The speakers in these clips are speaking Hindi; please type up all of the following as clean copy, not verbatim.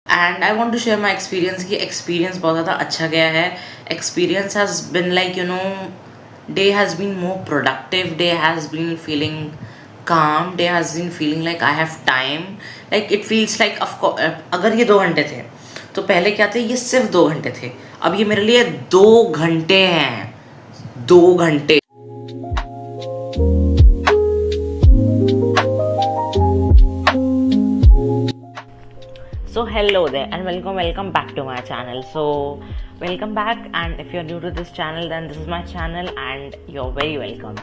And I want to share my experience कि एक्सपीरियंस बहुत ज़्यादा अच्छा गया है. Experience has been like day has been more productive, day has been feeling calm, day has been feeling like I have time, like it feels like of course अगर ये 2 घंटे थे तो पहले क्या थे, ये सिर्फ 2 घंटे थे, अब ये मेरे लिए 2 घंटे हैं, 2 घंटे. So hello there and welcome back to my channel. So welcome back, and if you're new to this channel then this is my channel and you're very welcome.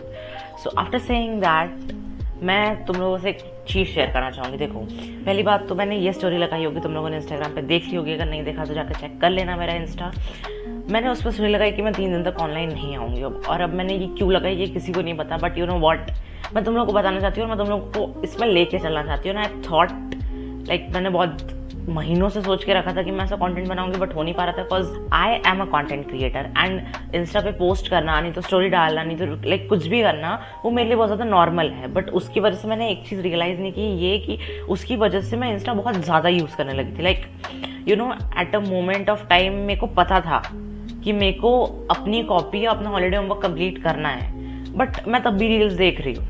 So after saying that, मैं तुम लोगों से एक चीज़ शेयर करना चाहूँगी. देखो, पहली बात तो मैंने ये स्टोरी लगाई होगी, तुम लोगों ने इंस्टाग्राम पे देख ली होगी, अगर नहीं देखा तो जाकर चेक कर लेना मेरा इंस्टा. मैंने उस पर स्टोरी लगाई कि मैं 3 दिन तक ऑनलाइन नहीं आऊँगी अब, और अब मैंने ये क्यों लगाई ये किसी को नहीं पता, बट यू नो व्हाट, मैं तुम लोगों को बताना चाहती हूँ और मैं तुम लोगों को इसमें लेके चलना चाहती हूँ. आई थॉट लाइक मैंने बहुत महीनों से सोच के रखा था कि मैं ऐसा कंटेंट बनाऊंगी, बट हो नहीं पा रहा था because I am a content creator and Insta पे पोस्ट करना, नहीं तो स्टोरी डालना, नहीं तो लाइक कुछ भी करना, वो मेरे लिए बहुत ज़्यादा नॉर्मल है. बट उसकी वजह से मैंने एक चीज़ रियलाइज़ नहीं की, ये कि उसकी वजह से मैं इंस्टा बहुत ज़्यादा यूज़ करने लगी थी. Like you know at a moment of time मेरे को पता था कि मेरे को अपनी कॉपी या अपना हॉलीडे होमवर्क कंप्लीट करना है, बट मैं तब भी रील्स देख रही हूँ.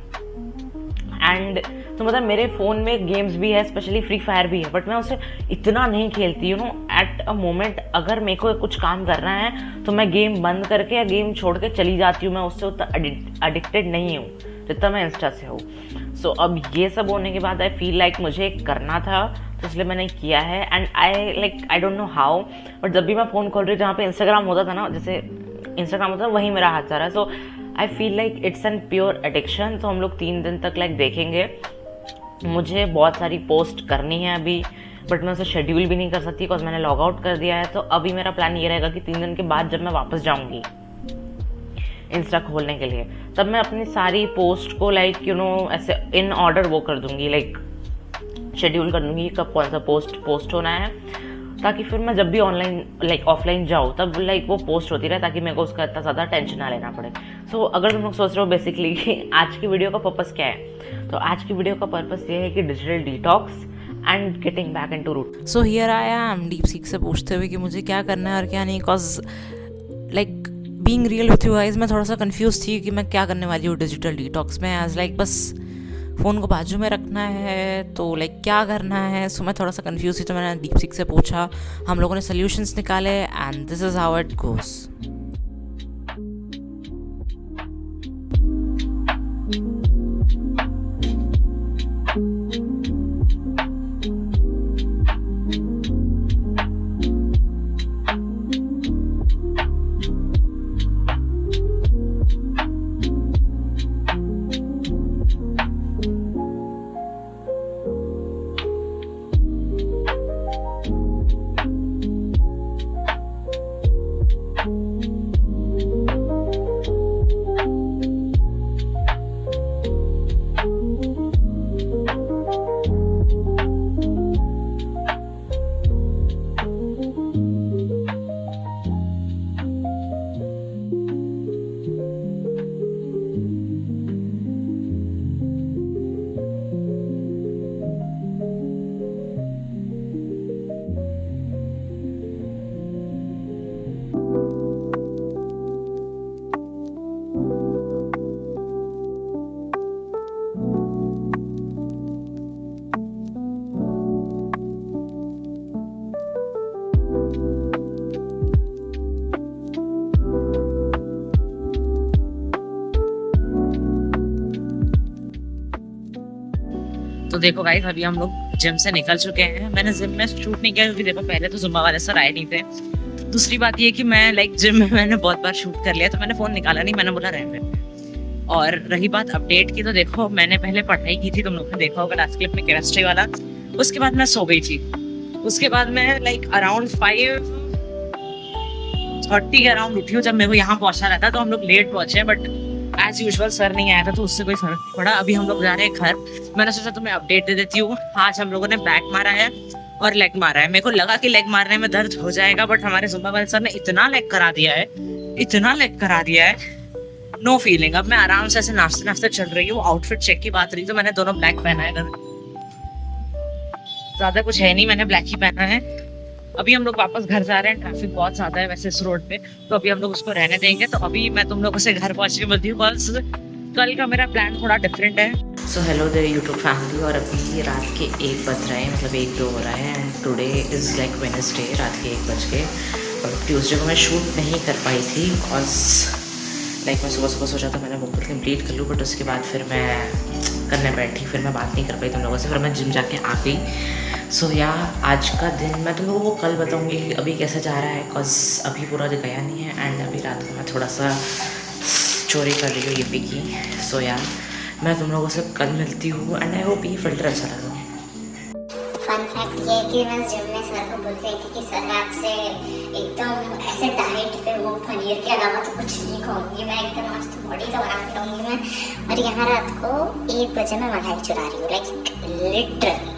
एंड तो मतलब मेरे फ़ोन में गेम्स भी है, स्पेशली फ्री फायर भी है, बट मैं उसे इतना नहीं खेलती. You know at a moment अगर मेरे को कुछ काम करना है तो मैं गेम बंद करके या गेम छोड़ के चली जाती हूँ. मैं उससे उतना एडिक्टेड नहीं हूँ जितना मैं इंस्टा से हूँ. सो अब ये सब होने के बाद आई फील लाइक मुझे करना था, तो इसलिए मैंने किया है. And I don't know how, but जब भी मैं फ़ोन खोल रही हूँ जहाँ पे इंस्टाग्राम होता था ना, जैसे इंस्टाग्राम होता था वहीं मेरा हाथ जा रहा है. So I feel like it's an pure addiction. तो हम लोग 3 दिन तक लाइक देखेंगे. मुझे बहुत सारी पोस्ट करनी है अभी, बट मैं उसे शेड्यूल भी नहीं कर सकती बिकॉज मैंने लॉग आउट कर दिया है. तो अभी मेरा प्लान ये रहेगा कि 3 दिन के बाद जब मैं वापस जाऊंगी इंस्टा खोलने के लिए, तब मैं अपनी सारी पोस्ट को लाइक यू नो ऐसे इन ऑर्डर वो कर दूंगी, लाइक शेड्यूल कर दूंगी कब कौन सा पोस्ट होना है, ताकि फिर मैं जब भी ऑनलाइन लाइक ऑफलाइन जाऊँ तब लाइक वो पोस्ट होती रहे, ताकि मेरे को उसका इतना ज़्यादा टेंशन ना लेना पड़े. सो अगर तुम लोग सोच रहे हो बेसिकली कि आज की वीडियो का पर्पस क्या है, तो आज की वीडियो का पर्पस ये है कि digital detox and getting back into root. So here I am DeepSeek से पूछते हुए कि मुझे क्या करना है और क्या नहीं, because like being real with you guys, मैं थोड़ा सा कंफ्यूज थी कि मैं क्या करने वाली हूँ डिजिटल डिटॉक्स में. एज लाइक बस फ़ोन को बाजू में रखना है, तो लाइक क्या करना है. सो मैं थोड़ा सा कंफ्यूज थी, तो मैंने दीप सिक से पूछा, हम लोगों ने सोल्यूशंस निकाले, and this is how it goes. तो देखो गाइस, अभी हम लोग जिम से निकल चुके हैं. मैंने जिम में शूट नहीं किया क्योंकि देखो पहले तो जुम्मा वाले सर आए नहीं थे. दूसरी बात ये कि मैं लाइक जिम में मैंने बहुत बार शूट कर लिया, तो मैंने फ़ोन निकाला नहीं, मैंने बोला रहने दे. और रही बात अपडेट की, तो देखो मैंने पहले पढ़ाई की थी, तुम लोगों ने देखा होगा लास्ट क्लिप में केमिस्ट्री वाला. उसके बाद मैं सो गई थी. उसके बाद मैं लाइक अराउंड 5:30 के अराउंड उठी हूँ जब मेरे को यहाँ पहुँचना रहता. तो हम लोग लेट पहुँचे, बट एज यूजुअल सर नहीं आया था, तो उससे कोई फर्क नहीं पड़ा. अभी हम लोग जा रहे हैं घर. मैंने सोचा तुम्हें अपडेट दे देती हूँ. आज हम लोगों ने बैक मारा है और लेग मारा है. मेरे को लगा कि लेग मारने में दर्द हो जाएगा, बट हमारे जुम्बा वाले सर ने इतना लेग करा दिया है, इतना लेग करा दिया है, नो फीलिंग. अब मैं आराम से ऐसे नाचते नाचते चल रही हूँ. आउटफिट चेक की बात रही तो मैंने दोनों ब्लैक पहना है. ज़्यादा कुछ है नहीं, मैंने ब्लैक ही पहना है। अभी हम लोग वापस घर जा रहे हैं, ट्रैफिक बहुत ज़्यादा है वैसे इस रोड पे, तो अभी हम लोग उसको रहने देंगे। तो अभी मैं तुम लोगों से घर पहुँचने वाली हूँ, बस कल का मेरा प्लान थोड़ा डिफरेंट है। So hello there YouTube family, और अभी रात के 1 बज रहे हैं, मतलब 1-2 हो रहा है, and today is like Wednesday, रात के 1 बज के। और ट्यूसडे को मैं शूट नहीं कर पाई थी बिकॉज लाइक मैं सुबह सुबह सोचा था मैंने वो पूरा कंप्लीट कर लूँ, बट उसके बाद फिर मैं करने बैठी, फिर मैं बात नहीं कर पाई तुम लोगों से, फिर मैं जिम जाके आ गई। सो या आज का दिन मैं तुम लोगों को कल बताऊँगी कि अभी कैसा जा रहा है, बिकॉज अभी पूरा दिन गया नहीं है, एंड अभी रात को मैं थोड़ा सा चोरी कर रही हूँ यूपी की। सो या मैं तुम लोगों से कल मिलती हूँ, एंड आई होप ये फिल्टर अच्छा लगा। फन फैक्ट ये है कि मैं जिम में सर को बोल रही थी कि सर रात से एकदम ऐसे डाइट पे वो पनीर के अलावा तो कुछ नहीं खाऊंगी मैं, एकदम मस्त बॉडी तो बना के रहूँगी मैं। और यहाँ रात को 1 बजे मैं मलाई चुरा रही हूँ, like literally.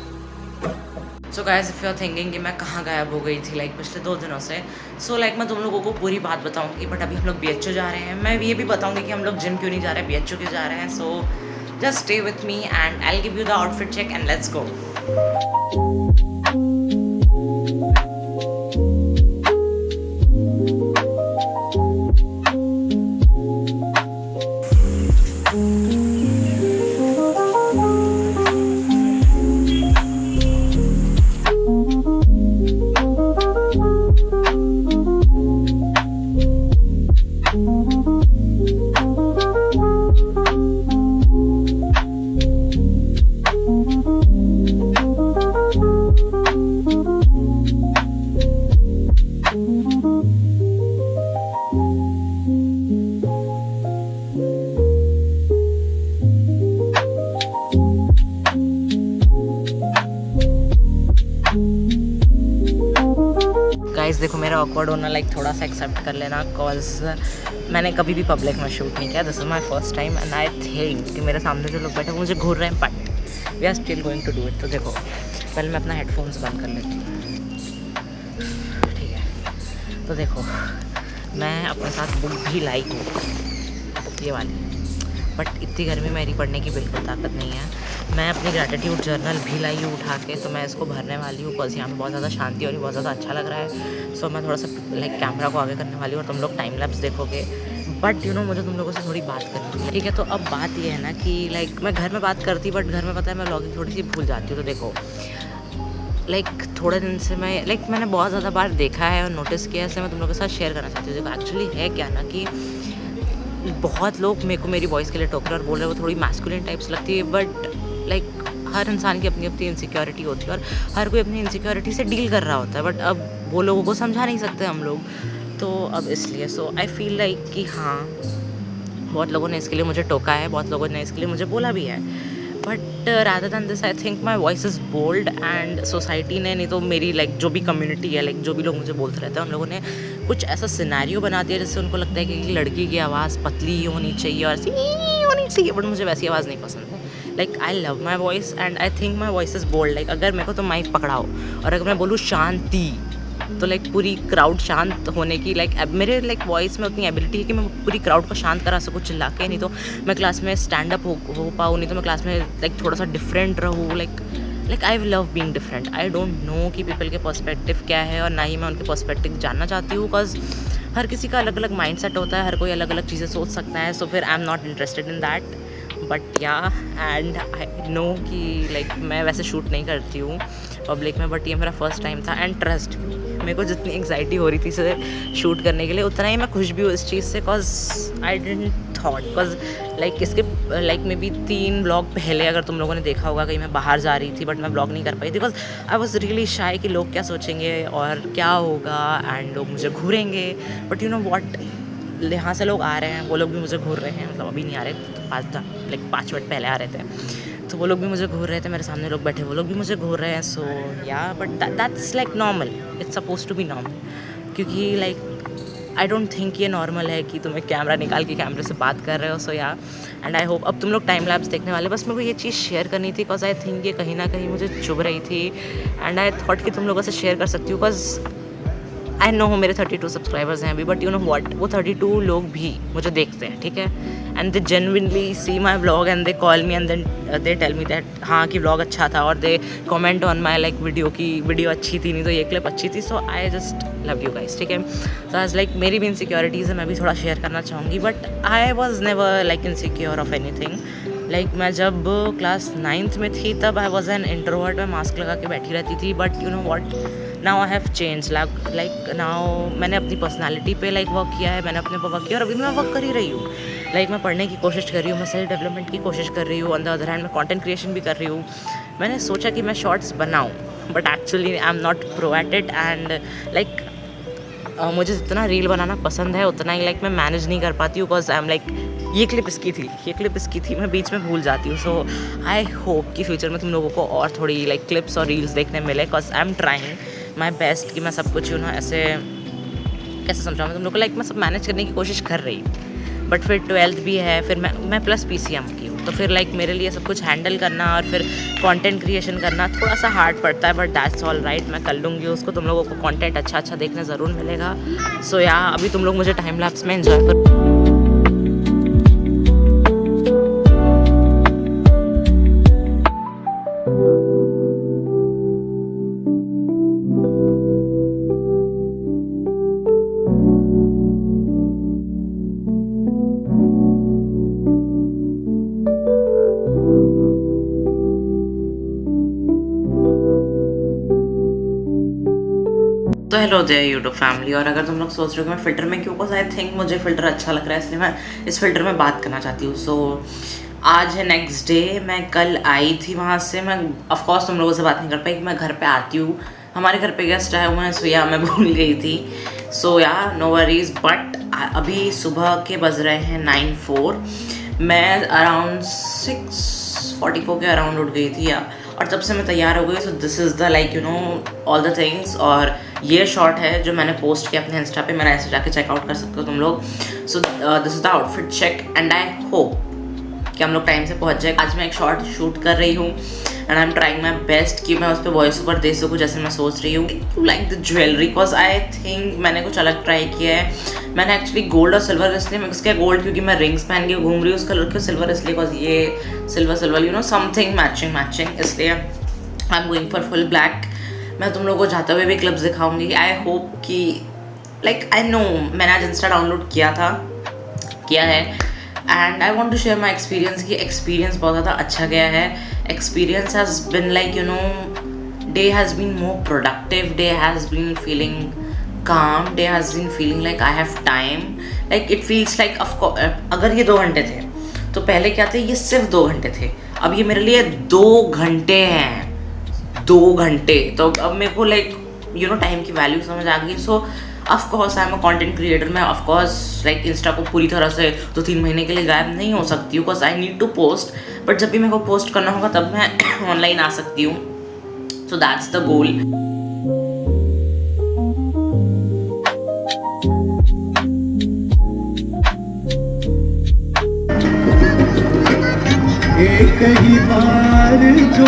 So guys, if you are thinking कि मैं कहाँ गायब हो गई थी लाइक पिछले 2 दिनों से, सो लाइक मैं तुम लोगों को पूरी बात बताऊंगी, बट अभी हम लोग BHO जा रहे हैं। मैं ये भी बताऊंगी कि हम लोग जिम क्यों नहीं जा रहे हैं, BHO क्यों जा रहे हैं। So just stay with me and I will give you the outfit check and let's go. Guys देखो, मेरा ऑकवर्ड होना लाइक थोड़ा सा एक्सेप्ट कर लेना, बिकॉज मैंने कभी भी पब्लिक में शूट नहीं किया। This is my first time, and I think कि मेरे सामने जो लोग बैठे हैं मुझे घूर रहे हैं, but we are still going to do it. तो देखो, पहले मैं अपना हेडफोन्स बंद कर लेती हूँ, ठीक है। तो देखो, मैं अपने साथ बुक भी लाई हूँ, ये वाली, बट इतनी गर्मी में मेरी पढ़ने की बिल्कुल ताकत नहीं है। मैं अपनी ग्रैटिट्यूड जर्नल भी लाई हूँ उठा के, तो मैं इसको भरने वाली हूँ, बस यहाँ पे बहुत ज़्यादा शांति हो रही है, बहुत ज़्यादा अच्छा लग रहा है। सो मैं थोड़ा सा लाइक कैमरा को आगे करने वाली हूँ और तुम लोग टाइम लैप्स देखोगे, बट यू नो मुझे तुम लोगों से थोड़ी बात करनी है, ठीक है। तो अब बात ये है ना कि लाइक मैं घर में बात करती, बट घर में पता है मैं व्लॉगिंग थोड़ी सी भूल जाती हूँ। तो देखो, लाइक थोड़े दिन से मैं मैंने बहुत ज़्यादा बार देखा है और नोटिस किया है, इसलिए मैं तुम लोगों के साथ शेयर करना चाहती हूँ। देखो एक्चुअली है क्या ना कि बहुत लोग मेरे को मेरी वॉइस के लिए टोक रहे और बोल रहे हैं वो थोड़ी मैस्कुलिन टाइप्स लगती है, बट लाइक हर इंसान की अपनी अपनी इनसिक्योरिटी होती है और हर कोई अपनी इनसिक्योरिटी से डील कर रहा होता है, बट अब वो लोगों को समझा नहीं सकते हम लोग, तो अब इसलिए सो आई फील लाइक कि हाँ, बहुत लोगों ने इसके लिए मुझे टोका है, बहुत लोगों ने इसके लिए मुझे बोला भी है, but rather than this I think my voice is bold, and society ने, नहीं तो मेरी लाइक जो भी कम्युनिटी है, लाइक जो भी लोग मुझे बोलते रहते हैं, उन लोगों ने कुछ ऐसा सिनेरियो बना दिया जिससे उनको लगता है कि लड़की की आवाज़ पतली होनी चाहिए और ऐसी होनी चाहिए, बट मुझे वैसी आवाज़ नहीं पसंद है। Like I love my voice and I think my voice is bold. Like अगर मेरे को तो माइक पकड़ाओ और अगर मैं बोलूँ शांति, तो लाइक पूरी क्राउड शांत होने की लाइक मेरे लाइक वॉइस में उतनी एबिलिटी है कि मैं पूरी क्राउड को शांत करा सकूँ चिल्ला के, नहीं तो मैं क्लास में स्टैंड अप हो पाऊँ, नहीं तो मैं क्लास में लाइक थोड़ा सा डिफरेंट रहूँ। Like I love being different. I don't know कि पीपल के पर्सपेक्टिव क्या है, और ना ही मैं उनके पर्सपेक्टिव जानना चाहती हूँ, बिकॉज हर किसी का अलग अलग माइंड सेट होता है, हर कोई अलग अलग चीज़ें सोच सकता है। सो फिर I am not interested in that, but या एंड आई नो कि लाइक मैं वैसे शूट नहीं करती हूँ पब्लिक में, बट ये मेरा फर्स्ट टाइम था, एंड ट्रस्ट मेरे को जितनी एंग्जाइटी हो रही थी इसे शूट करने के लिए, उतना ही मैं खुश भी हूँ इस चीज़ से, because I didn't thought, because like इसके लाइक मे बी 3 ब्लॉग पहले अगर तुम लोगों ने देखा होगा, कहीं मैं बाहर जा रही थी बट मैं ब्लॉग नहीं कर पाई थी, बिकॉज आई वॉज रियली शाई कि लोग क्या सोचेंगे और क्या होगा, एंड लोग मुझे घूरेंगे, बट यू नो वॉट, यहाँ से लोग आ रहे हैं, वो लोग भी मुझे घूर रहे हैं, मतलब अभी नहीं आ रहे, तो 5 मिनट पहले आ रहे थे, तो वो लोग भी मुझे घूर रहे थे, मेरे सामने लोग बैठे वो लोग भी मुझे घूर रहे हैं। So yeah but that's like normal, it's suppose to be normal, क्योंकि लाइक आई डोंट थिंक ये नॉर्मल है कि तुम्हें कैमरा निकाल के कैमरे से बात कर रहे हो। सो या एंड आई होप अब तुम लोग टाइम लैप्स देखने वाले, बस मेरे को ये चीज़ शेयर करनी थी, बिकॉज आई थिंक ये कहीं ना कहीं मुझे चुभ रही थी, एंड आई थॉट कि तुम लोगों से शेयर कर सकती हूँ, बिकॉज आई नो मेरे 32 सब्सक्राइबर्स हैं अभी, बट यू नो व्हाट, वो 32 लोग भी मुझे देखते हैं, ठीक है, and they genuinely see my vlog and they call me and then they tell me that हाँ कि व्लॉग अच्छा था, और they comment on my like video की वीडियो अच्छी थी, नहीं तो ये क्लिप अच्छी थी. So I just love you guys, ठीक है. सो एज लाइक मेरी भी इनसिक्योरिटीज़ है, मैं भी थोड़ा शेयर करना चाहूँगी, but I was never like insecure of any thing. Like मैं जब क्लास 9th में थी तब आई वॉज एन इंट्रोवर्ट, मैं मास्क लगा के बैठी रहती थी, but you know what, now I have change. Like now मैंने अपनी पर्सनैलिटी पे लाइक वर्क किया है, मैंने अपने पर वर्क किया और अभी मैं वर्क कर ही रही हूँ. लाइक मैं पढ़ने की कोशिश कर रही हूँ, मैं सेल्फ डेवलपमेंट की कोशिश कर रही हूँ, ऑन द अदर हैंड मैं कंटेंट क्रिएशन भी कर रही हूँ. मैंने सोचा कि मैं शॉर्ट्स बनाऊँ, but actually I am not pro at it, and like मुझे जितना रील बनाना पसंद है उतना ही लाइक मैं मैनेज नहीं कर पाती हूँ, बिकॉज आई एम लाइक ये क्लिप इसकी थी, मैं बीच में भूल जाती हूँ. सो आई होप कि फ्यूचर में तुम लोगों को और थोड़ी लाइक क्लिप्स और रील्स देखने मिले, because I am trying my best कि मैं सब कुछ यू नो ऐसे कैसे समझाऊँ तुम लोग को, लाइक मैं सब मैनेज करने की कोशिश कर रही हूँ. बट फिर 12th भी है, फिर मैं प्लस PCM की हूँ, तो फिर लाइक मेरे लिए सब कुछ हैंडल करना और फिर कंटेंट क्रिएशन करना थोड़ा सा हार्ड पड़ता है, बट दैट्स ऑल राइट. मैं कर लूँगी उसको, तुम लोगों को कंटेंट अच्छा देखने ज़रूर मिलेगा. सो या अभी तुम लोग मुझे टाइम लैप्स में एंजॉय करो. तो हेलो देयर यूट्यूब फैमिली. और अगर तुम लोग सोच रहे हो कि मैं फ़िल्टर में क्यों, बिकॉज आई थिंक मुझे फ़िल्टर अच्छा लग रहा है, इसलिए मैं इस फ़िल्टर में बात करना चाहती हूँ. सो आज है नेक्स्ट डे. मैं कल आई थी वहाँ से, मैं ऑफकोर्स तुम लोगों से बात नहीं कर पाई, मैं घर पे आती हूँ, हमारे घर पे गेस्ट आए हुए हैं. सो या मैं भूल गई थी. सो या नो वरीज. बट अभी सुबह के बज रहे हैं 9:04. मैं अराउंड 6:44 के अराउंड उठ गई थी और तब से मैं तैयार हो गई. सो this is the like you know all the things. और ये शॉर्ट है जो मैंने पोस्ट किया अपने इंस्टा पे, मेरा इंस्टा जाके चेकआउट कर सकते हो तुम लोग. So this is the outfit check and I hope कि हम लोग टाइम से पहुंच जाए. आज मैं एक शॉर्ट शूट कर रही हूँ and I am trying my best कि मैं उस पर वॉइस ओवर दे सकूँ जैसे मैं सोच रही हूँ. To like the jewellery, because I think मैंने कुछ अलग ट्राई किया है. मैंने एक्चुअली गोल्ड और सिल्वर इसलिए मिक्स किया, गोल्ड क्योंकि मैं रिंग्स पहन के घूम रही हूँ उस कलर के, सिल्वर इसलिए बिकॉज ये silver you know something matching, इसलिए I am going for full black. मैं तुम लोगों को जाते हुए भी क्लिप्स दिखाऊंगी. आई होप कि लाइक आई नो मैंने आज इंस्टा डाउनलोड किया है and I want to share my experience. कि एक्सपीरियंस बहुत ज़्यादा अच्छा गया है. Experience has been like you know day has been more productive, day has been feeling calm, day has been feeling like I have time, like it feels like of course, अगर ये 2 घंटे थे तो पहले क्या थे, ये सिर्फ 2 घंटे थे, अब ये मेरे लिए 2 घंटे हैं, 2 घंटे. तो अब मेरे को लाइक यू नो टाइम की वैल्यू समझ आ गई. सो of course I am a content creator. मैं ऑफ कोर्स लाइक इंस्टा को पूरी तरह से 2-3 महीने के लिए गायब नहीं हो सकती हूँ, because I need to post. But जब भी मेरे को पोस्ट करना होगा तब मैं ऑनलाइन आ सकती हूँ. So that's the goal. एक ही बार जो